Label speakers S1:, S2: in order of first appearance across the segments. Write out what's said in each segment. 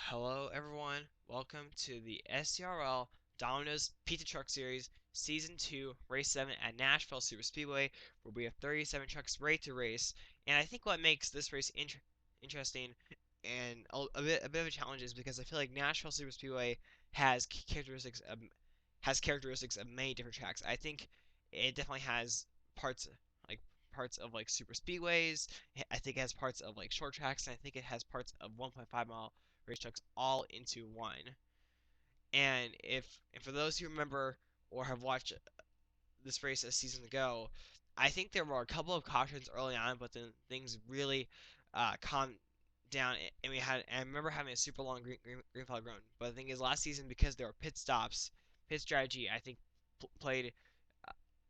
S1: Hello, everyone. Welcome to the SERL Domino's Pizza Truck Series Season 2, Race 7 at Nashville Superspeedway, where we have 37 trucks ready to race. And I think what makes this race interesting and a bit of a challenge is because I feel like Nashville Superspeedway has characteristics of many different tracks. I think it definitely has parts like parts of like super speedways. I think it has parts of like short tracks, and I think it has parts of 1.5 mile race trucks all into one. And for those who remember or have watched this race a season ago, I think there were a couple of cautions early on, but then things really calmed down, and I remember having a super long green flag run. But the thing is, last season, because there were pit stops, pit strategy, I think played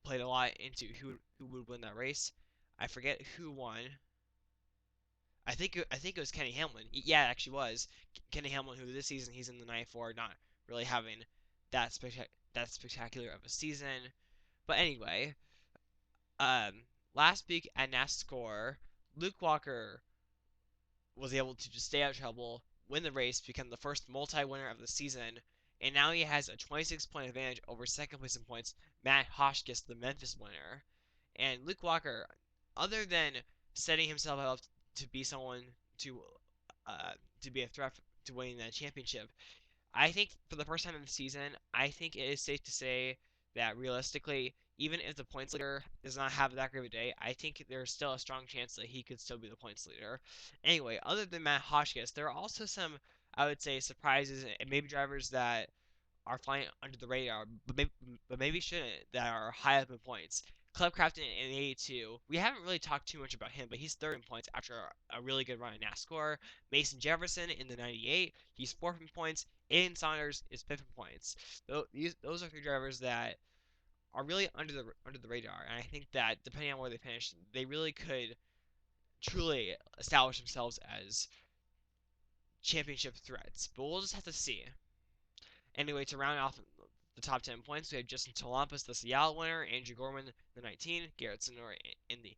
S1: played a lot into who would win that race. I forget who won. I think it was Kenny Hamlin. Yeah, it actually was Kenny Hamlin, who this season he's in the 94, not really having that spectacular of a season. But anyway, um, last week at NASCAR, Luke Walker was able to just stay out of trouble, win the race, become the first multi-winner of the season, and now he has a 26-point advantage over second place in points, Matt Hotchkiss, the Memphis winner. And Luke Walker, other than setting himself up to be someone to uh, to be a threat to winning that championship, I think for the first time in the season, I think it is safe to say that realistically, even if the points leader does not have that great of a day, I think there's still a strong chance that he could still be the points leader. Anyway, other than Matt Hotchkiss, there are also some, I would say, surprises and maybe drivers that are flying under the radar, but maybe shouldn't, that are high up in points. Club Crafton in the 82. We haven't really talked too much about him, but he's third in points after a really good run in NASCAR. Mason Jefferson in the 98. He's fourth in points. Aiden Saunders is fifth in points. Those are three drivers that are really under the radar, and I think that depending on where they finish, they really could truly establish themselves as championship threats. But we'll just have to see. Anyway, to round off the top 10 points, we have Justin Tolampus, the Seattle winner, Andrew Gorman, the 19, Garrett Sonora in the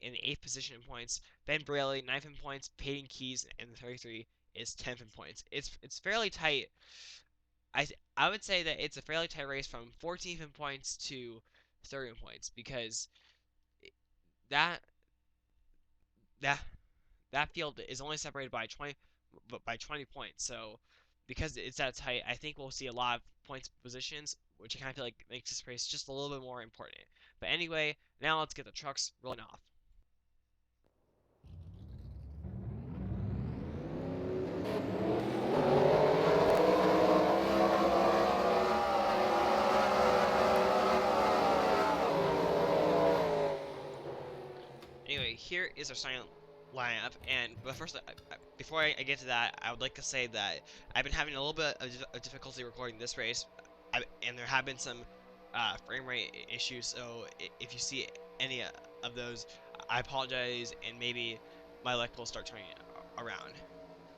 S1: 8th position in points, Ben Braley, 9th in points, Peyton Keys in the 33 is 10th in points. It's fairly tight. I would say that it's a fairly tight race from 14th in points to 3rd in points because that that that field is only separated by 20 points. So because it's that tight, I think we'll see a lot of points positions, which I kind of feel like makes this race just a little bit more important. But anyway, now let's get the trucks rolling off. Anyway, here is our starting lineup, but first, before I get to that, I would like to say that I've been having a little bit of difficulty recording this race, and there have been some frame rate issues. So if you see any of those, I apologize, and maybe my luck will start turning around.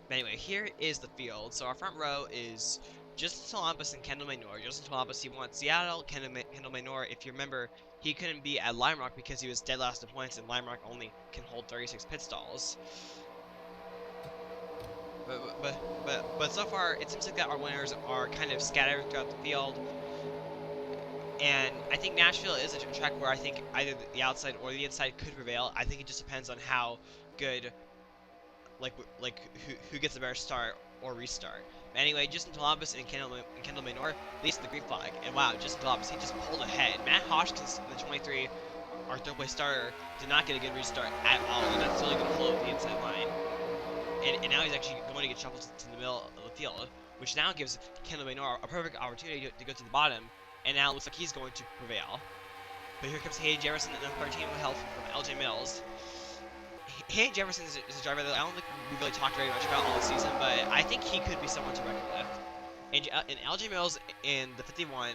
S1: But anyway, here is the field. So our front row is Justin Columbus and Kendall Maynor. Justin Columbus, he won Seattle. Kendall Maynor, if you remember, he couldn't be at Lime Rock because he was dead last in points, and Lime Rock only can hold 36 pit stalls. But so far, it seems like that our winners are kind of scattered throughout the field. And I think Nashville is a track where I think either the outside or the inside could prevail. I think it just depends on how good like who gets the better start or restart. But anyway, Justin Columbus and Kendall Maynor leads the green flag, and wow, Justin Columbus, he just pulled ahead. Matt Hotchkiss in the 23, our third place starter, did not get a good restart at all, and that's really going to blow the inside line. And now he's actually going to get shuffled to the middle of the field, which now gives Kendall Maynor a perfect opportunity to go to the bottom, and now it looks like he's going to prevail. But here comes Hayden Jefferson in the 13 with help from LJ Mills. Hayden Jefferson is a driver that I don't think we really talked very much about all this season, but I think he could be someone to reckon with. And LJ Mills in the 51,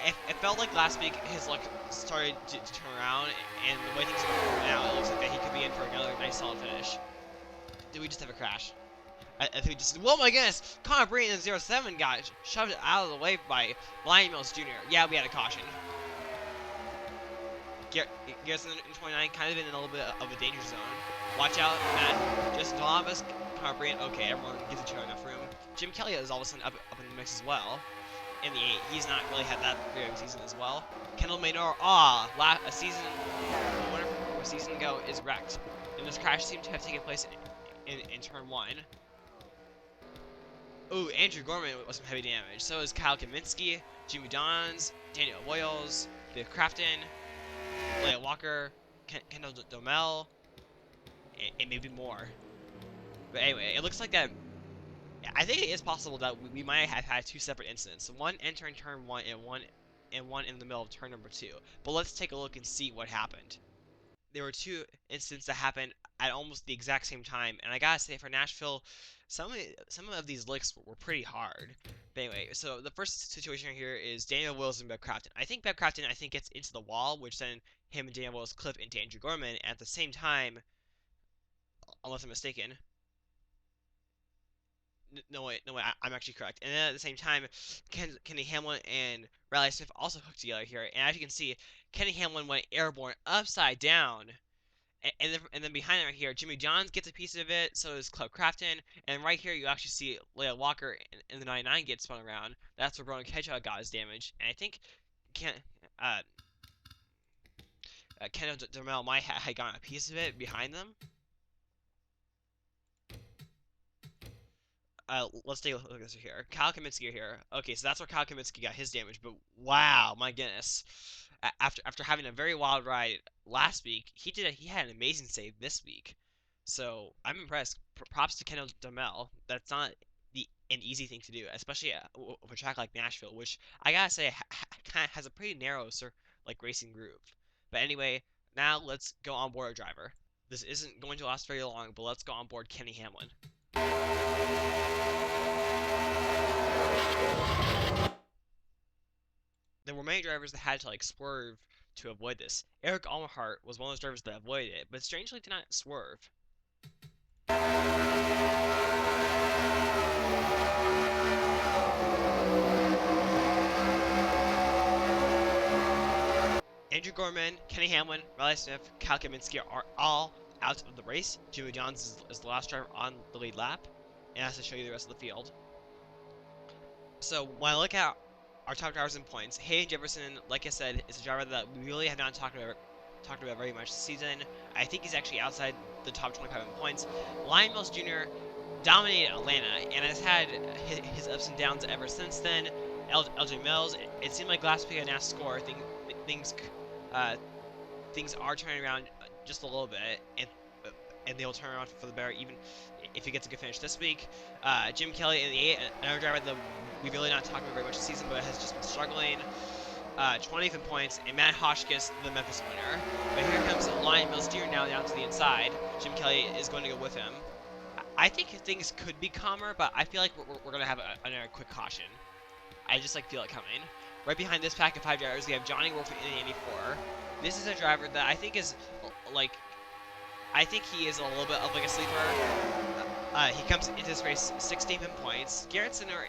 S1: it felt like last week his luck started to turn around, and the way things are going now, it looks like that he could be in for another nice solid finish. Did we just have a crash? I think we just. Whoa, my goodness! Connor Breen in 07 got shoved out of the way by Lion Mills Jr. Yeah, we had a caution. Garrison in 29 kind of in a little bit of a danger zone. Watch out, Matt. Justin Columbus Connor Brand, okay, everyone gives each other enough room. Jim Kelly is all of a sudden up in the mix as well. In the 8, he's not really had that great of a season as well. Kendall Maynor, a season ago is wrecked. And this crash seemed to have taken place in turn 1. Ooh, Andrew Gorman was some heavy damage. So is Kyle Kaminsky, Jimmy Dons, Daniel Boyles, Dave Crafton, Leia Walker, Kendall Domel, and maybe more. But anyway, it looks like that. I think it is possible that we might have had 2 separate incidents. One entering turn 1 and one in the middle of turn number 2. But let's take a look and see what happened. There were 2 incidents that happened at almost the exact same time, and I gotta say for Nashville, some of these licks were pretty hard. But anyway, so the first situation here is Daniel Wills and Bev Crafton. I think Bev Crafton gets into the wall, which then him and Daniel Wills clip into Andrew Gorman. And at the same time, unless I'm mistaken, no wait, I'm actually correct. And then at the same time, Kenny Hamlin and Riley Smith also hooked together here. And as you can see, Kenny Hamlin went airborne upside down. And then behind it right here, Jimmy Johns gets a piece of it, so does Club Crafton. And right here, you actually see Leia Walker in the 99 get spun around. That's where Broden Hedgehog got his damage. And I think uh, Ken Dermel might have gotten a piece of it behind them. Let's take a look at this here. Kyle Kaminsky here. Okay, so that's where Kyle Kaminsky got his damage. But wow, my goodness. After having a very wild ride last week, he had an amazing save this week. So I'm impressed. Props to Kendall Domel. That's not an easy thing to do, especially with a track like Nashville, which I gotta say kind of has a pretty narrow racing groove. But anyway, now let's go on board a driver. This isn't going to last very long, but let's go on board Kenny Hamlin. There were many drivers that had to swerve to avoid this. Eric Almahart was one of those drivers that avoided it, but strangely did not swerve. Andrew Gorman, Kenny Hamlin, Riley Smith, Kyle Kaminsky are all out of the race. Jimmy Johns is the last driver on the lead lap, and has to show you the rest of the field. So when I look at our top drivers in points, Hayden Jefferson, like I said, is a driver that we really have not talked about very much this season. I think he's actually outside the top 25 in points. Lyon Mills Jr. dominated Atlanta and has had his ups and downs ever since then. LJ Mills, it seemed like last week at NASCAR, things are turning around just a little bit, and they'll turn around for the better even if he gets a good finish this week. Jim Kelly in the 8, another driver that we've really not talked about very much this season, but has just been struggling. 20th in points, and Matt Hotchkiss, the Memphis winner. But here comes Lyon Mills Jr. now down to the inside. Jim Kelly is going to go with him. I think things could be calmer, but I feel like we're going to have another quick caution. I just feel it coming. Right behind this pack of 5 drivers, we have Johnny Wolf in the 84. This is a driver that I think is I think he is a little bit of a sleeper. He comes into this race 16th in points. Garrett Sinner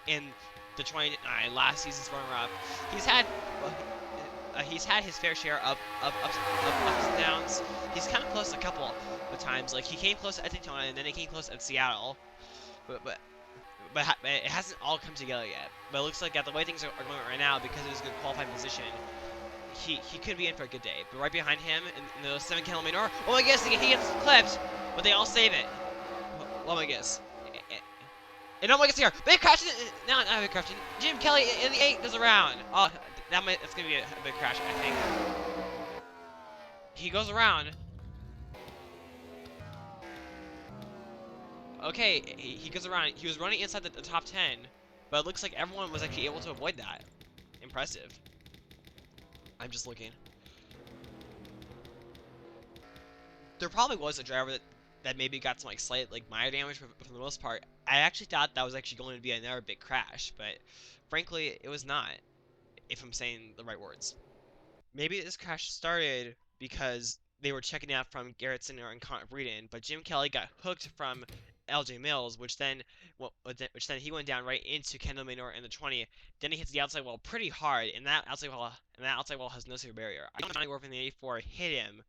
S1: in the 29 last season's runner-up. He's had his fair share of ups and downs. He's come close a couple of times. He came close at Daytona, and then he came close at Seattle. But it hasn't all come together yet. But it looks like the way things are going right now, because of his good qualifying position, he could be in for a good day. But right behind him, in the 7 Kendall Maynor, oh my goodness, he gets clipped, but they all save it. Oh my goodness. And oh my goodness here, big crash, not a big crash, Jim Kelly in the 8 goes around. Oh, that's going to be a big crash, I think. He goes around. Okay, he goes around. He was running inside the top 10, but it looks like everyone was actually able to avoid that. Impressive. I'm just looking. There probably was a driver that maybe got some slight minor damage, but for the most part, I actually thought that was actually going to be another big crash, but frankly, it was not, if I'm saying the right words. Maybe this crash started because they were checking out from Garrett Sinner and Connor Breeden, but Jim Kelly got hooked from LJ Mills, which then he went down right into Kendall Maynor in the 20. Then he hits the outside wall pretty hard, and that outside wall has no safer barrier. I don't know if Johnny Warp in the 84 hit him,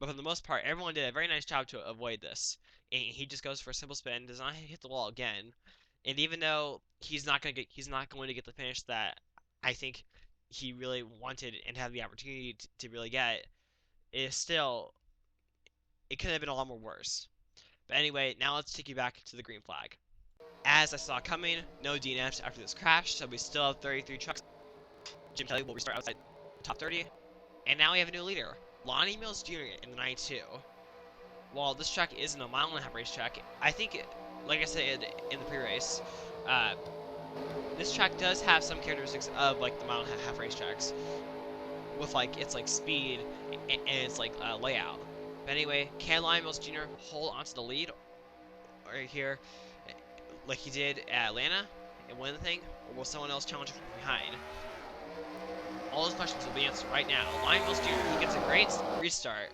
S1: but for the most part, everyone did a very nice job to avoid this. And he just goes for a simple spin, does not hit the wall again. And even though he's not going to get the finish that I think he really wanted and had the opportunity to really get, it could have been a lot more worse. But anyway, now let's take you back to the green flag. As I saw coming, no DNFs after this crash, so we still have 33 trucks. Jim Kelly will restart outside the top 30. And now we have a new leader, Lonnie Mills Jr. in the 92. While this track isn't a mile-and-a-half racetrack, I think, like I said in the pre-race, this track does have some characteristics of like the mile-and-a-half racetracks, with like its like speed and its like layout. But anyway, can Lonnie Mills Jr. hold onto the lead right here, like he did at Atlanta, and win the thing, or will someone else challenge him from behind? All those questions will be answered right now. Lonnie Mills Jr. he gets a great restart.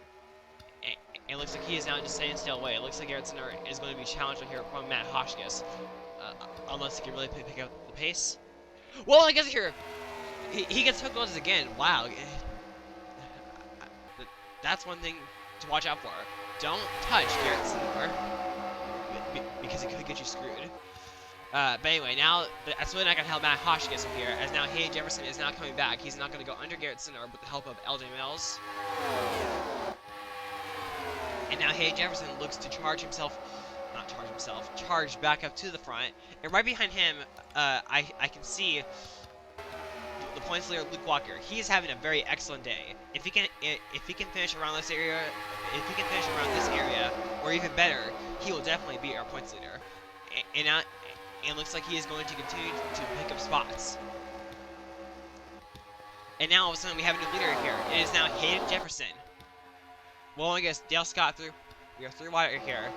S1: And it looks like he is now just staying still away. It looks like Garrett Sinner is going to be challenged here from Matt Hotchkiss. Unless he can really pick up the pace. Well, I guess here, he gets hooked once again. Wow. That's one thing to watch out for. Don't touch Garrett Sinner, because it could get you screwed. But anyway, now that's really not going to help Matt Hotchkiss here, as now Hayden Jefferson is now coming back. He's not going to go under Garrett Sinner with the help of LJ Mills. And now Hayden Jefferson looks to charge back up to the front. And right behind him, I can see the points leader, Luke Walker. He is having a very excellent day. If he can finish around this area, or even better, he will definitely be our points leader. And it looks like he is going to continue to pick up spots. And now all of a sudden we have a new leader here. It is now Hayden Jefferson. Well, I guess Dale Scott through. We are 3 wide right here.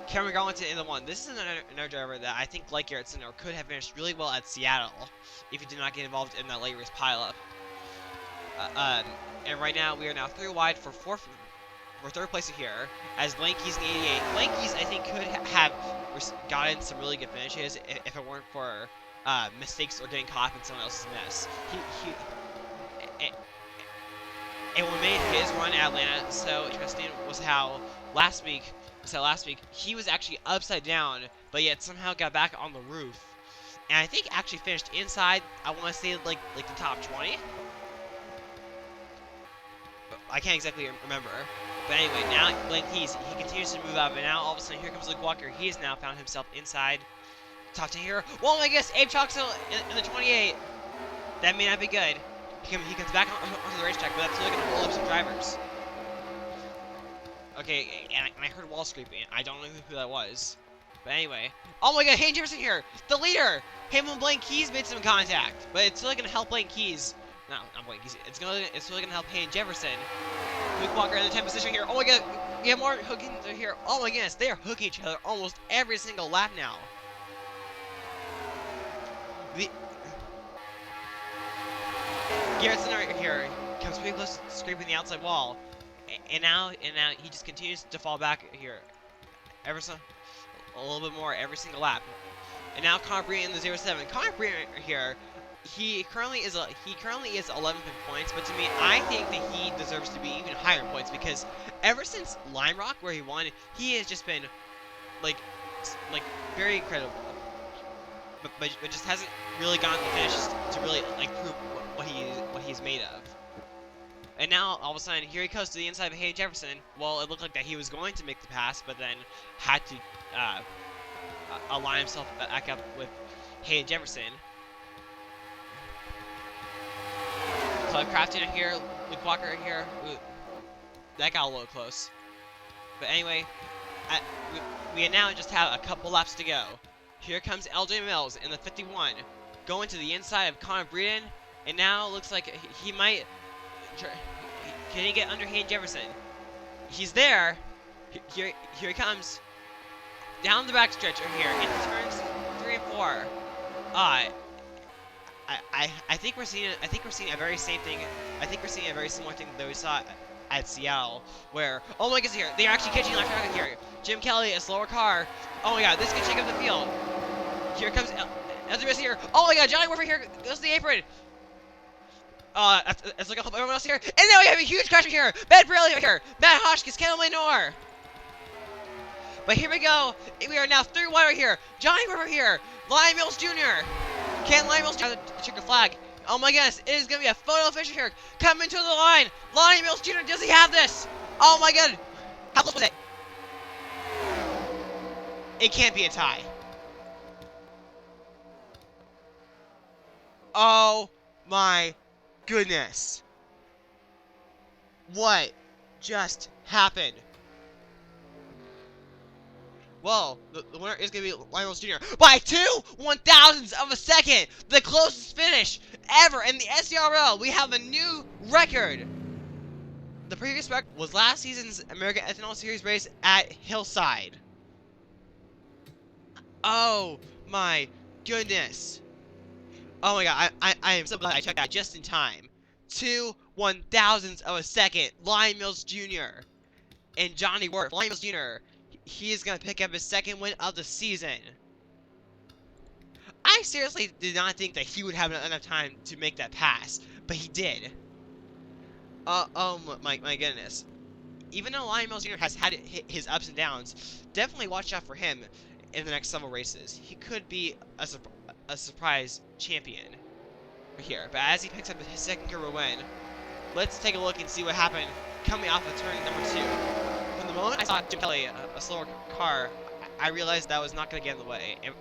S1: Cameron Garlington in the 1. This is another driver that I think, like Garrett Sinner, could have finished really well at Seattle if he did not get involved in that late race pileup. And right now we are now 3 wide for 3rd place here as Blankies in the 88. Blankies, I think, could have gotten some really good finishes if it weren't for mistakes or getting caught in someone else's mess. And what made his run at Atlanta so interesting was how last week he was actually upside down, but yet somehow got back on the roof. And I think actually finished inside, I want to say like the top 20. But I can't exactly remember. But anyway, now Blankies, he continues to move up, and now all of a sudden here comes Luke Walker. He has now found himself inside top 10 here. Well, I guess Abe Chalksville in the 28. That may not be good. He comes back onto the racetrack, but that's really going to hold up some drivers. Okay, and I heard wall scraping. I don't know who that was. But anyway. Oh my god, Hayden Jefferson here! The leader! Him and Blaine Keys made some contact. But it's really going to help Blaine Keys. No, not Blaine Keys. It's really going to help Hayden Jefferson. Luke Walker in the 10th position here. Oh my god, we have more hooking here. Oh my goodness, they are hooking each other almost every single lap now. Garrett Sinner here comes pretty close to scraping the outside wall, and now he just continues to fall back here, a little bit more every single lap. And now Connor Breeden in the 07. Connor Breeden here, he currently is 11 points, but to me, I think that he deserves to be even higher in points because ever since Lime Rock, where he won, he has just been like very incredible. But just hasn't really gotten the finish to really like prove what he's made of. And now all of a sudden here he goes to the inside of Hayden Jefferson. Well, it looked like that he was going to make the pass, but then had to align himself back up with Hayden Jefferson. Clive Crafton here, Luke Walker here. Ooh, that got a little close. But anyway, we now just have a couple laps to go. Here comes LJ Mills in the 51, going to the inside of Connor Breeden, and now it looks like he might. Can he get under Hayden Jefferson? He's there. Here he comes. Down the backstretch here in turns 3 and 4. I think we're seeing a very same thing. I think we're seeing a very similar thing that we saw at Seattle, where oh my goodness, here they are actually catching left traffic here. Jim Kelly, a slower car. Oh my god, this could shake up the field. Here comes Ezra here. Oh my god, Johnny Warfare here goes to the apron. Let's look up everyone else here. And now we have a huge crash here. Ben Briley here. Matt Hoskins, Kendall Lenore. But here we go. We are now 3 wide right here. Johnny River here. Lion Mills Jr. Can Lion Mills Jr. check the flag? Oh my goodness, it is going to be a photo finish here. Coming to the line. Lion Mills Jr. Does he have this? Oh my god. How close was it? It can't be a tie. Oh my goodness. What just happened? Well, the winner is going to be Lionel Jr. by 2/1000ths of a second. The closest finish ever in the SERL. We have a new record. The previous record was last season's American Ethanol Series race at Hillside. Oh my goodness. Oh my god, I am so glad I checked that just in time. 2/1000ths of a second. Lion Mills Jr. and Johnny Worth. Lion Mills Jr. He is going to pick up his second win of the season. I seriously did not think that he would have enough time to make that pass, but he did. Oh my goodness. Even though Lion Mills Jr. has had his ups and downs, definitely watch out for him in the next several races. He could be a surprise champion here. But as he picks up his second career win, let's take a look and see what happened coming off of turn number 2. From the moment I saw Jim Kelly, a slower car, I realized that was not going to get in the way. And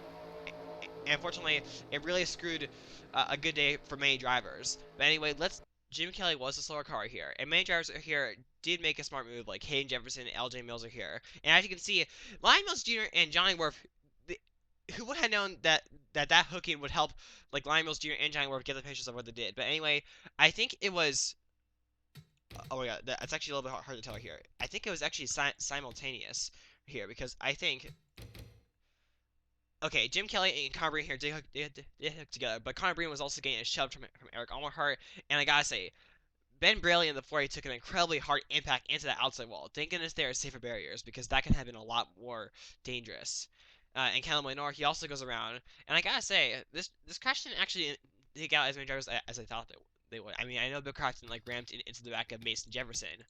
S1: unfortunately, it really screwed a good day for many drivers. But anyway, Jim Kelly was a slower car here, and many drivers here did make a smart move, like Hayden Jefferson and LJ Mills are here. And as you can see, Lion Mills Jr. and Johnny Worth, who would have known that hooking would help, like, Lion Mills Jr. and Johnny Worth get the pictures of what they did. But anyway, I think it was... Oh my god, that's actually a little bit hard to tell here. I think it was actually simultaneous here, because I think... Okay, Jim Kelly and Connor Breen here did hook together, but Connor Breen was also getting a shove from Eric Almerhart, and I gotta say, Ben Braley in the 40 took an incredibly hard impact into that outside wall. Thank goodness there are safer barriers, because that could have been a lot more dangerous. And Kendall Lenore, he also goes around, and I gotta say, this crash didn't actually take out as many drivers as I thought they would. I mean, I know Bill Croxton like rammed into the back of Mason Jefferson,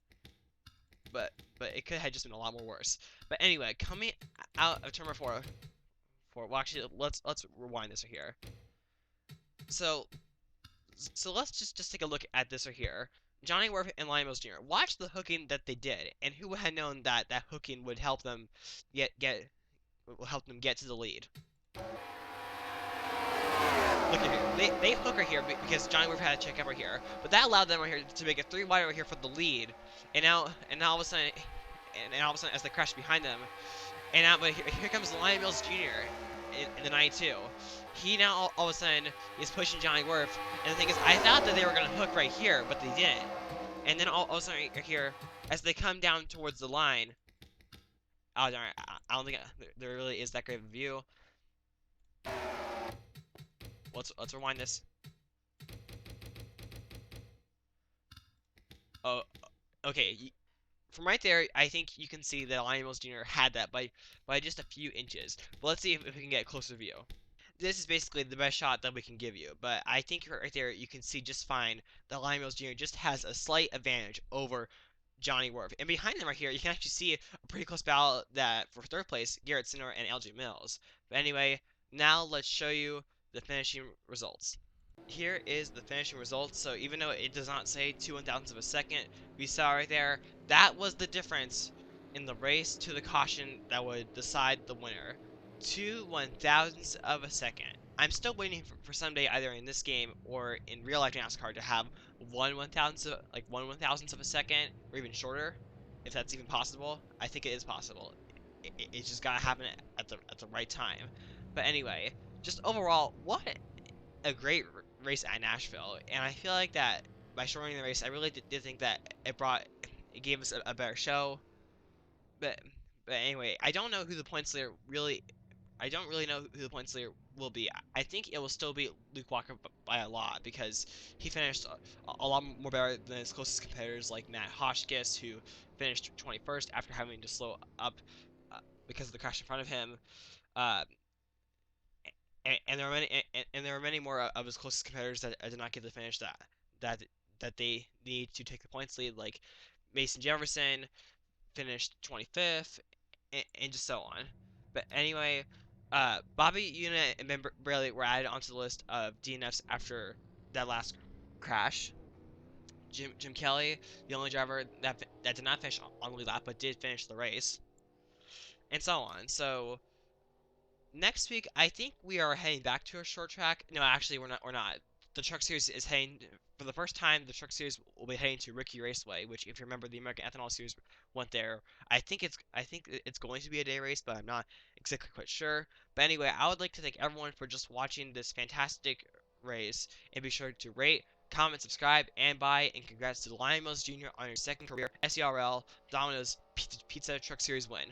S1: but it could have just been a lot more worse. But anyway, coming out of turn number 4. Well, actually, let's rewind this right here. So let's just take a look at this right here. Johnny Worth and Lion Mills Jr. Watch the hooking that they did, and who had known that hooking would help them get to the lead. Look at here. They hook right here because Johnny Worth had to check up right here, but that allowed them right here to make it 3 wide right here for the lead. And now all of a sudden, as they crash behind them, but here comes Lion Mills Jr. in the 92. He now all of a sudden is pushing Johnny Worth, and the thing is, I thought that they were gonna hook right here, but they didn't. And then all of a sudden right here, as they come down towards the line, oh darn, I don't think there really is that great of a view. Let's rewind this. Oh, okay. From right there, I think you can see that Lion Mills Jr. had that by just a few inches. But let's see if we can get a closer view. This is basically the best shot that we can give you. But I think right there you can see just fine that Lion Mills Jr. just has a slight advantage over Johnny Worth. And behind them right here, you can actually see a pretty close battle that for 3rd place, Garrett Sinner and LJ Mills. But anyway, now let's show you the finishing results. Here is the finishing results. So even though it does not say 2/1000ths of a second, we saw right there, that was the difference in the race to the caution that would decide the winner. 2/1000ths of a second. I'm still waiting for someday, either in this game or in real life NASCAR, to have 1/1000ths of a second, or even shorter, if that's even possible. I think it is possible. It's just gotta happen at the right time. But anyway, just overall, what a great race at Nashville, and I feel like that by shortening the race, I really did think that it gave us a better show. But anyway, I don't know who the points leader really. I don't really know who the points leader will be. I think it will still be Luke Walker by a lot, because he finished a lot more better than his closest competitors like Matt Hoskins, who finished 21st after having to slow up because of the crash in front of him. Uh, and there were many more of his closest competitors that did not get to finish that they need to take the points lead, like Mason Jefferson finished 25th, and just so on. But anyway, Bobby Una and Ben Braley were added onto the list of DNFs after that last crash. Jim Kelly, the only driver that did not finish on the lead lap but did finish the race, and so on. So next week, I think we are heading back to a short track. No, actually, we're not. We're not. The Truck Series is heading for the first time. The Truck Series will be heading to Ricky Raceway, which, if you remember, the American Ethanol Series went there. I think it's going to be a day race, but I'm not exactly quite sure. But anyway, I would like to thank everyone for just watching this fantastic race, and be sure to rate, comment, subscribe, and buy. And congrats to Lionel Mills Jr. on your second career SERL Domino's Pizza Truck Series win.